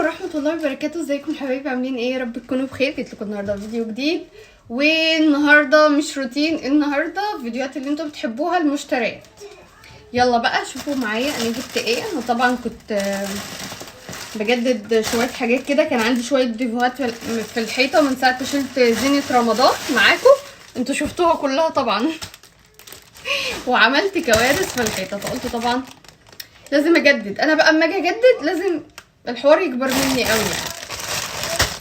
ورحمه الله وبركاته. ازيكم حبايبي؟ عاملين ايه؟ يا رب تكونوا بخير. جيت لكم النهارده فيديو جديد، والنهارده مش روتين، النهارده فيديوهات اللي انتوا بتحبوها، المشتريات. يلا بقى شوفوا معايا انا جبت ايه. انا طبعا كنت بجدد شويه حاجات كده، كان عندي شويه فيديوهات في الحيطه من ساعه ما شلت زينه رمضان معاكم، انتوا شفتوها كلها طبعا. وعملت كوارث في الحيطه، فقلت طبعا لازم اجدد. انا بقى اما اجي اجدد لازم الحوار يكبر مني قوي.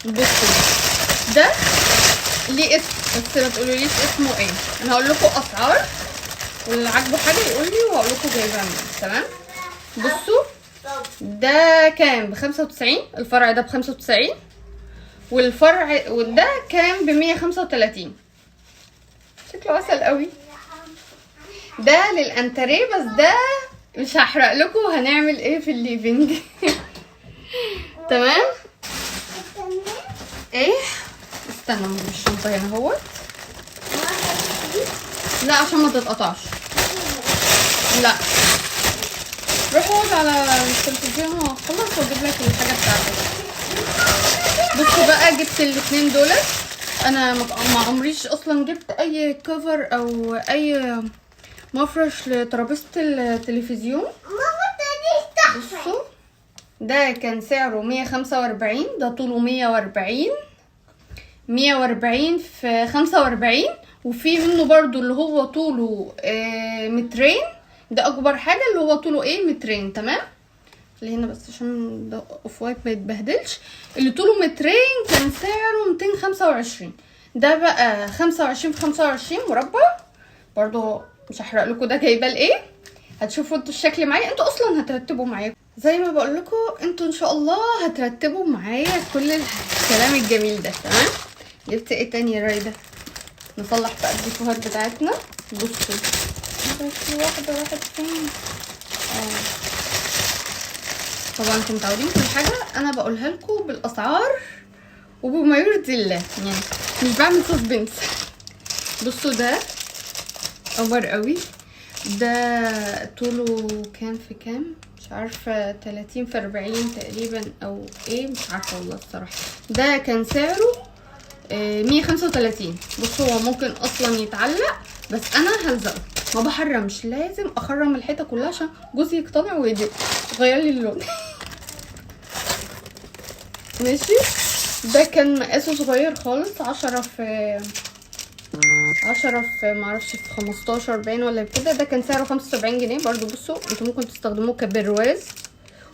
بصوا ده ليه اسم، بس ما تقولوليش اسمه ايه. انا هقول لكم اسعار، واللي عاجبه حاجه يقول لي وهقول لكم جايبها منين. تمام؟ بصوا ده كام؟ ب95، الفرع ده ب95، والفرع وده كام؟ ب135. شكله عسل قوي. ده للانتريه، بس ده مش هحرق لكم هنعمل ايه في الليفينج. تمام؟ ايه استنى، مش الشنطه هنا اهوت. لا عشان ما تتقطعش. لا روح اقعد على التلفزيون واخلص واجيب لك الحاجه بتاعتك. بصوا بقى جبت الاتنين دول. انا ما عمريش اصلا جبت اي كفر او اي مفرش لترابيزه التلفزيون. بصوا ده كان سعره 145، ده طوله 140 في 45، وفي منه برضو اللي هو طوله مترين. ده اكبر حاجه اللي هو طوله مترين. تمام؟ اللي هنا بس عشان ده اوف وايت ما يتبهدلش. اللي طوله مترين كان سعره 225. ده بقى 25 في 25 مربع. برضو مش هحرق لكم ده جايبه لايه، هتشوفوا انتوا الشكل معايا. انتوا اصلا هترتبوا معايا زي ما بقول لكم، انتوا ان شاء الله هترتبوا معايا كل الكلام الجميل ده. تمام؟ جبت ايه تاني يا رايده؟ نصلح بقى الديكوهات بتاعتنا. بصوا بس واحد فين. طبعا انتوا متعودين كل حاجه انا بقولها لكم بالاسعار وبما يرضي الله، يعني مش بعمل سسبنس. بصوا ده قمر قوي. ده طوله كام في كام مش عارفه، 30 في 40 تقريبا او ايه، مش عارفه والله الصراحه. ده كان سعره 135. بصوا هو ممكن اصلا يتعلق، بس انا هلزقه، ما بحرمش، لازم اخرم الحيطه كلها عشان جوزي يقتنع ويجيب غير لي اللون. ماشي. ده كان مقاسه صغير خالص، 10 في معرفش في 15 باين ولا بكده. ده كان سعره 75 جنيه برضو. بصوا انتوا ممكن تستخدموه كبرواز،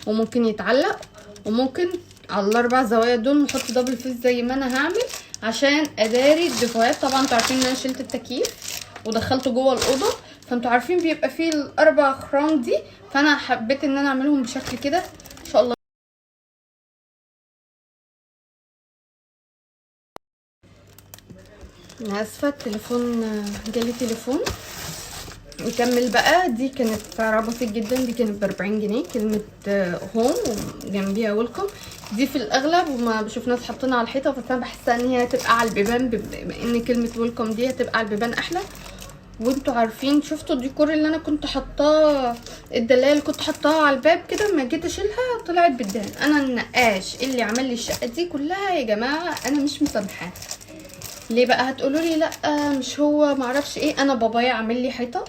وممكن يتعلق، وممكن على الاربع زوايا دول نحط دبل فيس زي ما انا هعمل عشان اداري الدفايات. طبعا انتوا عارفين ان انا شلت التكييف ودخلته جوه الاوضه، فانتوا عارفين بيبقى فيه الاربع خرام دي، فانا حبيت ان انا اعملهم بشكل كده ان شاء الله. انا اسفه، التليفون جالي تليفون. نكمل بقى. دي كانت سعرها بسيط جدا، دي كانت ب40 جنيه كلمه هوم وجنبيها ويلكم. دي في الاغلب وما بشوف ناس حاطينها على الحيطه، بس انا بحسها ان هي هتبقى على البيبان، بما ان كلمه ويلكم دي هتبقى على البيبان احلى. وانتوا عارفين شفتوا الديكور اللي انا كنت حطاه، الدلايه اللي كنت حطاها على الباب كده، لما جيت اشيلها طلعت بالدهن. انا النقاش اللي عمل لي الشقه دي كلها يا جماعه انا مش مسامحاه. ليه بقى هتقولوا لي لا مش هو معرفش ايه؟ انا بابايا عامل لي حيطه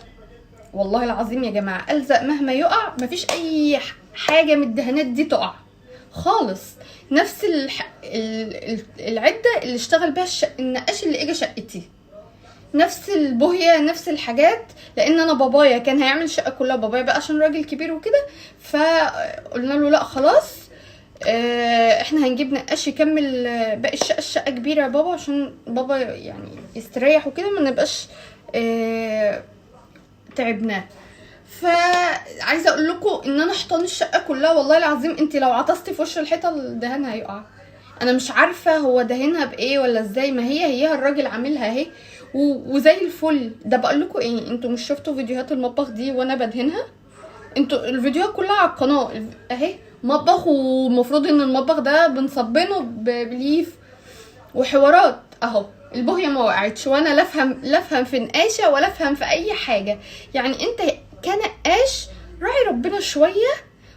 والله العظيم يا جماعه، الزق مهما يقع مفيش اي حاجه من الدهانات دي تقع خالص. نفس العده اللي اشتغل بيها النقاش اللي اجى شقتي، نفس البوهيه، نفس الحاجات. لان انا بابايا كان هيعمل الشقه كلها، بابايا بقى عشان راجل كبير وكده، فقلنا له لا خلاص احنا هنجيب نقاش يكمل باقي الشقه. الشقه كبيره يا بابا عشان بابا يعني يستريح وكده، ما نبقاش تعبناه. فعايزه اقول لكم ان انا حيطان الشقه كلها والله العظيم، انت لو عطستي في وش الحيطه الدهان هيقع. انا مش عارفه هو دهنها بايه ولا ازاي، ما هي الراجل عاملها اهي وزي الفل. ده بقول لكم ايه، انتوا مش شفتوا فيديوهات المطبخ دي وانا بدهنها؟ انتوا الفيديوهات كلها على القناه اهي، مطبخ، ومفروض ان المطبخ ده بنصبنه بليف وحوارات اهو. البوهيه ما وقعتش، وانا لا افهم في نقاشه ولا افهم في اي حاجه. يعني انت كنقاش راعي ربنا شويه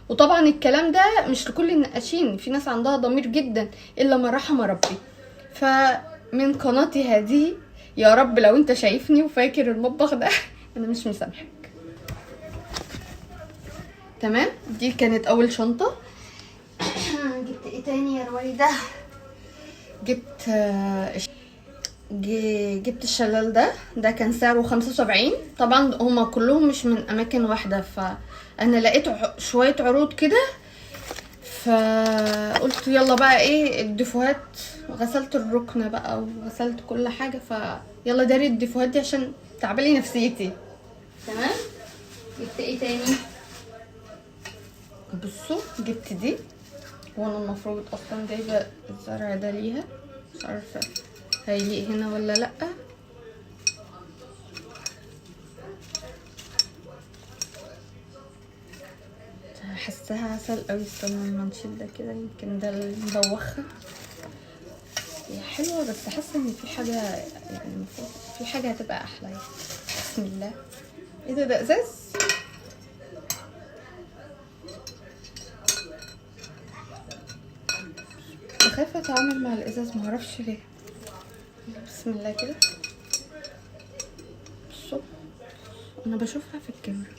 وطبعا الكلام ده مش لكل النقاشين، في ناس عندها ضمير جدا الا من رحم ربي. فمن قناتي هذه يا رب لو انت شايفني وفاكر المطبخ ده انا مش مسامحك. تمام، دي كانت اول شنطه. جبت ايه تاني يا رويده؟ جبت الشلال ده كان سعره 75. طبعا هما كلهم مش من اماكن واحده، فانا لقيت شويه عروض كده، فقلت يلا بقى ايه الديفوهات. غسلت الركنه بقى وغسلت كل حاجه، فيلا داري الديفوهات دي عشان تعبلي نفسيتي. تمام. جبت ايه تاني؟ بصوا جبت دي، وانا المفروض اصلا جايبه الزرع ده ليها، مش عارفه هيليق هنا ولا لا. حاساها عسل قوي. استنى لما نشيل ده كده، يمكن ده المدوخه. هي حلوه بس حاسه ان في حاجه، يعني المفروض في حاجه هتبقى احلى يعني. بسم الله. ايه ده ازاز؟ خايفه اتعامل مع الازاز، معرفش ليه. بسم الله كده. بصوا انا بشوفها في الكاميرا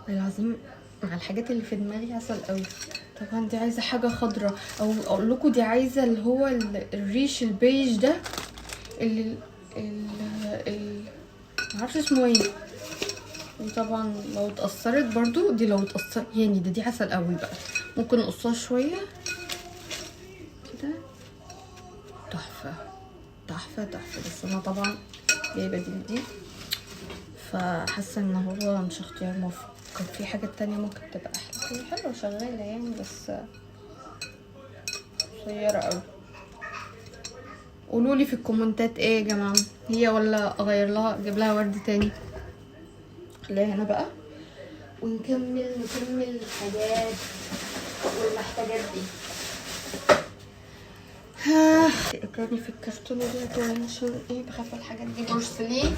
العظيم مع الحاجات اللي في دماغي عسل قوي. طبعا دي عايزه حاجه خضراء، او اقول لكم دي عايزه اللي هو الريش البيج ده، اللي معرفش اسمه ايه. وطبعا لو اتأثرت برضو دي، لو اتأثرت يعني دي عسل قوي بقى. ممكن نقصها شويه كده. تحفه تحفه تحفه. بس انا طبعا جايبه دي فحاسه ان هو مش اختيار موفق. كان في حاجه تانية ممكن تبقى احلى. هي حلوه شغاله يعني بس قصيره قوي. قولوا لي في الكومنتات ايه يا جماعه، هي ولا اغير لها اجيب لها ورد تاني. خليها هنا بقى ونكمل الحاجات والمحتاجات دي. اقراني في الكرتون ده عشان ايه، بخاف الحاجات دي بورسلين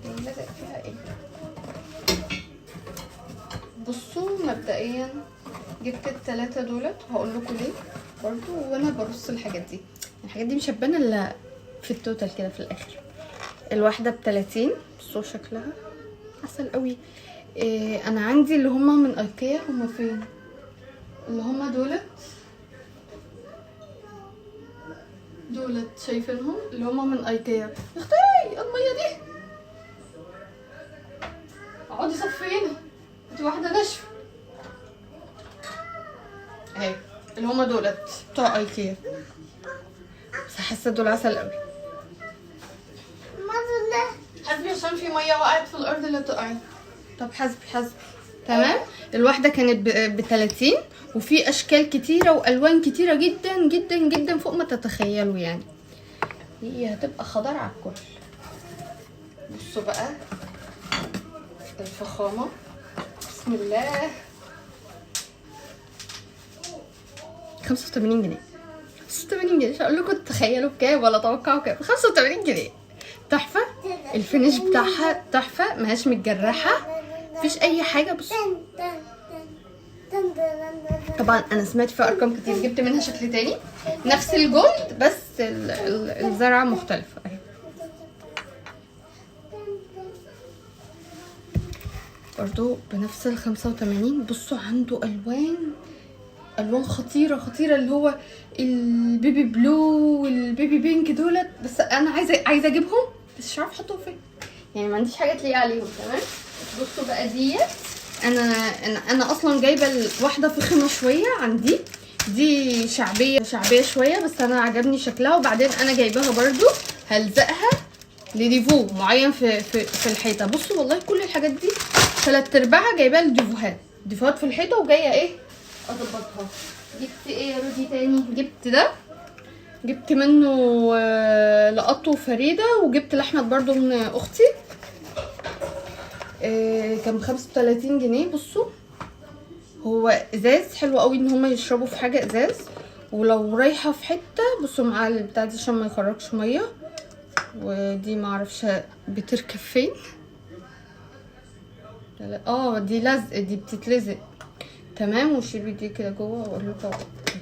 اللي لازق فيها ايه. بصوا مبدئيا جبت ال3 دولت، هقول لكم ليه برضو وانا برص الحاجات دي. الحاجات دي مش هتبان الا في التوتال كده في الاخر. الواحده ب30. بصوا شكلها عسل قوي. إيه انا عندي اللي هما من ايكيا. هما فين اللي هما دولت شايفينهم اللي هما من ايكيا. اختي الميه دي اقعدي صفيني، انت واحده ناشفه اهي. اللي هما دولت بتوع ايكيا، بس حاسه دول عسل قوي. حسبي عشان في ميه وقعت في الارض اللي تقعي. طب حسبي. تمام. الواحده كانت ب30، وفي اشكال كتيره والوان كتيره جدا جدا جدا فوق ما تتخيلوا يعني. هي هتبقى خضار على الكل. بصوا بقى الفخامه. بسم الله. 85 جنيه. 85 جنيه. مش هقول لكم تخيلوا بكام ولا توقعوا كام. 85 جنيه. تحفه. الفينش بتاعها تحفه، ماهيش متجرحه، مفيش اي حاجه. بص طبعا انا سمعت فيها ارقام كتير، جبت منها شكل تاني نفس الجولد بس الزرعه مختلفه اهي. برضو بنفس ال85. بصوا عنده الوان خطيره اللي هو البيبي بلو والبيبي بينك دولت. بس انا عايزه اجيبهم بس مش عارفه احطهم فين يعني، ما عنديش حاجه تليق عليهم. تمام. بصوا بقى ديت انا اصلا جايبه واحده فخمه شويه عندي. دي شعبيه شويه بس انا عجبني شكلها. وبعدين انا جايباها برضو هلزقها لديفو معين في الحيطه. بصوا والله كل الحاجات دي 3/4 جايباها ديفوهات في الحيطه، وجايه ايه اظبطها. جبت ايه يا رودي تاني؟ جبت منه لقطه فريده، وجبت لاحمد برضو من اختي. كان ب35 جنيه. بصوا هو ازاز حلو قوي ان هما يشربوا في حاجه ازاز. ولو رايحه في حته بصوا معاه البتاع دي عشان ما يخرجش ميه. ودي معرفش بتركب فين. دي لزق، دي بتتلزق. تمام. وشيلي دي كده جوه واقول لكم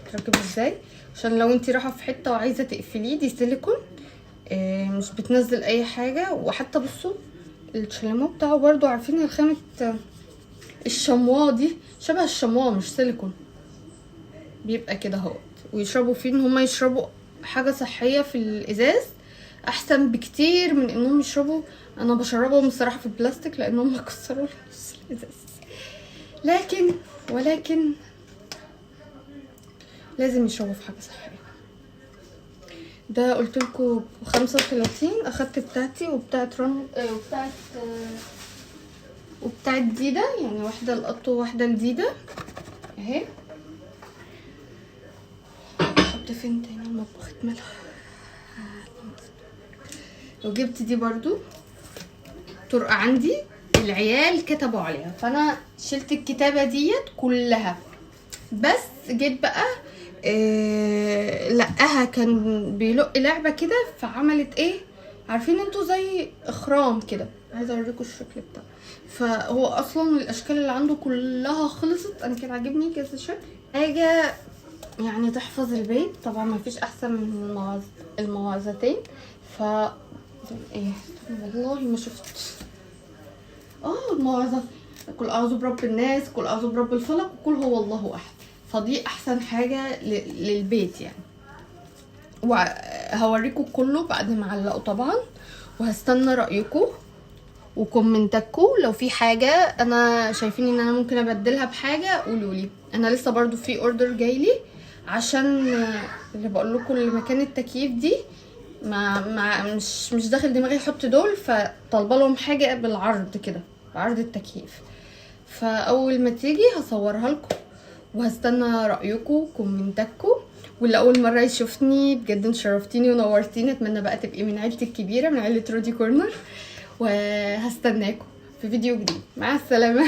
بتركب ازاي، عشان لو انت رايحه في حته وعايزه تقفليه. دي سيليكون مش بتنزل اي حاجه. وحتى بصوا الشاليمو بتاعه برضو، عارفين الخامه الشموا دي شبه الشموا مش سيليكون، بيبقى كده اهوت. ويشربوا فيه ان هما يشربوا حاجه صحيه في الازاز احسن بكتير من انهم يشربوا. انا بشربهم الصراحه في البلاستيك لانهم كسروا لي نص الازاز، ولكن لازم يشربوا في حاجه صحيه. ده قلت لكم 35. اخدت بتاعتي وبتاعت رن وبتاعت ديدا، يعني واحده القطو وواحده الديدا اهي. احط فين تاني؟ المطبخ ملح. وجبت دي برضو طرقه عندي العيال كتبوا عليها، فانا شلت الكتابه ديت كلها. بس جيت بقى لقاها كان بيلق لعبه كده، فعملت ايه عارفين انتوا زي اخرام كده. عايزه اوريكم الشكل بتاعه. فهو اصلا الاشكال اللي عنده كلها خلصت. انا كان عاجبني كذا شكل، حاجه يعني تحفظ البيت. طبعا ما فيش احسن من الموازتين. ف ايه والله ما شفت الموعظه. قل اعوذ برب الناس، قل اعوذ برب الفلق، وقل هو الله احد. فدي احسن حاجه للبيت يعني. وهوريكم كله بعد ما اعلقه طبعا، وهستنى رايكم وكومنتاتكم. لو في حاجه انا شايفين ان انا ممكن ابدلها بحاجه قولوا لي. انا لسه برضو في اوردر جايلي عشان اللي بقول لكم لمكان التكييف دي مش داخل دماغي احط دول، فطالبه لهم حاجه بالعرض كده بعرض التكييف. فاول ما تيجي هصورها لكم وهستنى رايكم كومنتاتكم. واللي اول مره يشوفني بجد شرفتيني ونورتيني. اتمنى بقى تبقي من عيلتي الكبيره، من عيله رودي كورنر. وهستناكم في فيديو جديد. مع السلامه.